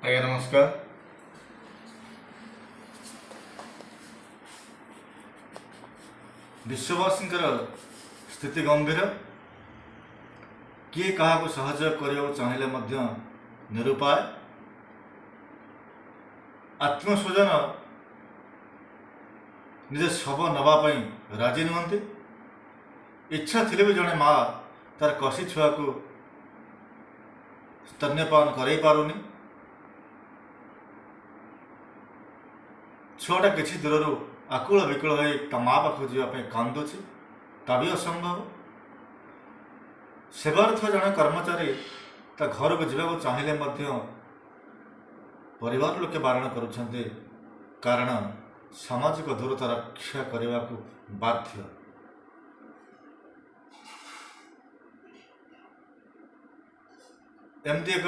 ଆଜ୍ଞା ନମସ୍କାର। ବିଶ୍ୱବାସୀଙ୍କର ସ୍ଥିତି ଗମ୍ଭୀର। କିଏ କାହାକୁ ସହଯୋଗ କରିବାକୁ ଚାହିଁଲେ ମଧ୍ୟ ନିରୁପାୟ। ଆତ୍ମସ୍ୱଜନ ନିଜ ଶବ ନେବା ପାଇଁ ରାଜି ନୁହନ୍ତି। ଇଚ୍ଛା ଥିଲେ ବି ଜଣେ ମା ତାର କଷି ଛୁଆକୁ ସ୍ତନ୍ୟପାନ କରାଇ ପାରୁନି। ଛୁଆଟା କିଛି ଦୂରରୁ ଆକୁଳ ବିକଳ ହୋଇ ତା ମା ପାଖକୁ ଯିବା ପାଇଁ କାନ୍ଦୁଛି, ତା ବି ଅସମ୍ଭବ। ସେବାରେ ଥିବା ଜଣେ କର୍ମଚାରୀ ତା ଘରକୁ ଯିବାକୁ ଚାହିଁଲେ ମଧ୍ୟ ପରିବାର ଲୋକେ ବାରଣ କରୁଛନ୍ତି, କାରଣ ସାମାଜିକ ଦୂରତା ରକ୍ଷା କରିବାକୁ ବାଧ୍ୟ। ଏମିତି ଏକ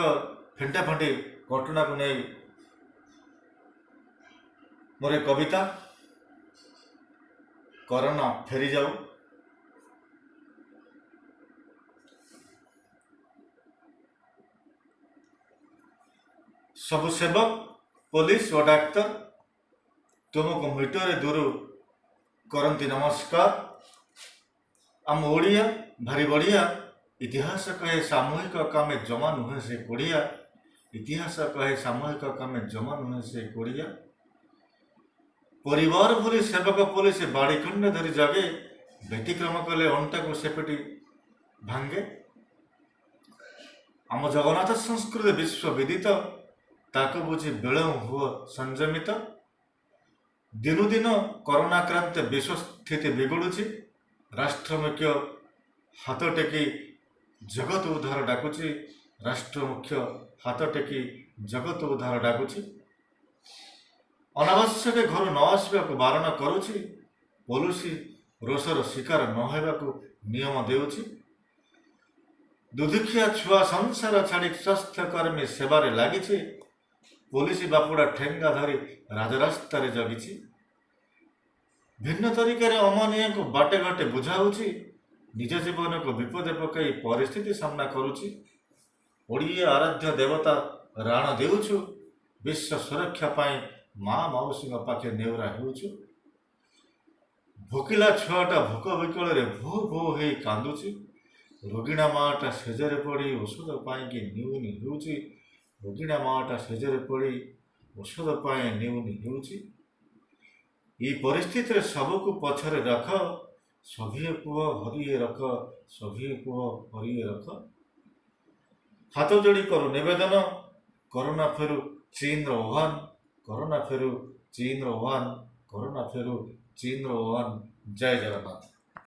ଫେଣ୍ଟାଫେଣ୍ଟି ଘଟଣାକୁ ନେଇ ମୋର ଏକ କବିତା, କରୋନା ଫେରିଯାଉ। ସବୁ ସେବକ, ପୋଲିସ ଓ ଡାକ୍ତର ତୁମକୁ ମିଟରରେ ଦୂର କରନ୍ତି ନମସ୍କାର। ଆମ ଓଡ଼ିଆ ଭାରି ବଢ଼ିଆ, ଇତିହାସ କହେ ସାମୂହିକ କାମେ ଜମା ନୁହେଁ ସେ କୋଡ଼ିଆ। ଇତିହାସ କହେ ସାମୂହିକ କାମେ ଜମା ନୁହେଁ ସେ କୋଡ଼ିଆ। ପରିବାର ଭୁଲି ସେବକ ପୋଲିସ ବାଡ଼ିଖଣ୍ଡ ଧରି ଜଗେ, ବ୍ୟତିକ୍ରମ କଲେ ଅଣ୍ଟାକୁ ସେପଟି ଭାଙ୍ଗେ। ଆମ ଜଗନ୍ନାଥ ସଂସ୍କୃତି ବିଶ୍ୱବିଦିତ, ତାକୁ ବୁଝି ବିଳମ୍ବ ହୁଅ ସଂଯମିତ। ଦିନୁ ଦିନ କରୋନାକ୍ରାନ୍ତ ବିଶ୍ୱ ସ୍ଥିତି ବିଗୁଡ଼ୁଛି। ରାଷ୍ଟ୍ରମୁଖ୍ୟ ହାତ ଟେକି ଜଗତ ଉଦ୍ଧାର ଡାକୁଛି। ରାଷ୍ଟ୍ରମୁଖ୍ୟ ହାତ ଟେକି ଜଗତ ଉଦ୍ଧାର ଡାକୁଛି। ଅନାବଶ୍ୟକ ଘରୁ ନ ଆସିବାକୁ ବାରଣ କରୁଛି। ପୋଲିସ ରୋଷର ଶିକାର ନ ହେବାକୁ ନିୟମ ଦେଉଛି। ଦୁଧିଖିଆ ଛୁଆ ସଂସାର ଛାଡ଼ି ସ୍ୱାସ୍ଥ୍ୟକର୍ମୀ ସେବାରେ ଲାଗିଛି। ପୋଲିସ ବାପୁଡ଼ା ଠେଙ୍ଗା ଧରି ରାଜରାସ୍ତାରେ ଜଗିଛି। ଭିନ୍ନ ତରିକାରେ ଅମାନୀୟଙ୍କୁ ବାଟେ ଘାଟେ ବୁଝାଉଛି। ନିଜ ଜୀବନକୁ ବିପଦେ ପକାଇ ପରିସ୍ଥିତି ସାମ୍ନା କରୁଛି। ଓଡ଼ିଆ ଆରାଧ୍ୟ ଦେବତା ରାଣ ଦେଉଛୁ। ବିଶ୍ୱ ସୁରକ୍ଷା ପାଇଁ ମା ମାଉସୀଙ୍କ ପାଖେ ନେଉରା ହେଉଛୁ। ଭୋକିଲା ଛୁଆଟା ଭୋକ ବିକଳରେ ଭୋ ଭୋ ହେଇ କାନ୍ଦୁଛି। ରୋଗିଣା ମାଆଟା ଶେଯରେ ପଡ଼ି ଔଷଧ ପାଇଁକି ନିଉନି ହେଉଛି। ରୋଗିଣା ମାଆଟା ଶେଯରେ ପଡ଼ି ଔଷଧ ପାଇଁ ନିଉନି ହେଉଛି। ଏହି ପରିସ୍ଥିତିରେ ସବୁକୁ ପଛରେ ରଖ, ସଭିଏ କୁହ ହରିଏ ରଖ, ସଭିଏ କୁହ ହରିଏ ରଖ। ହାତ ଯୋଡ଼ି କରୁ ନିବେଦନ, କରୋନା ଫେରୁ ଚୀନର ଉହାନ। କରୋନା ଫେରୁ ଚୀନର ଉହାନ। କରୋନା ଫେରୁ ଚୀନର ଉହାନ। ଜୟ ଜଗନ୍ନାଥ।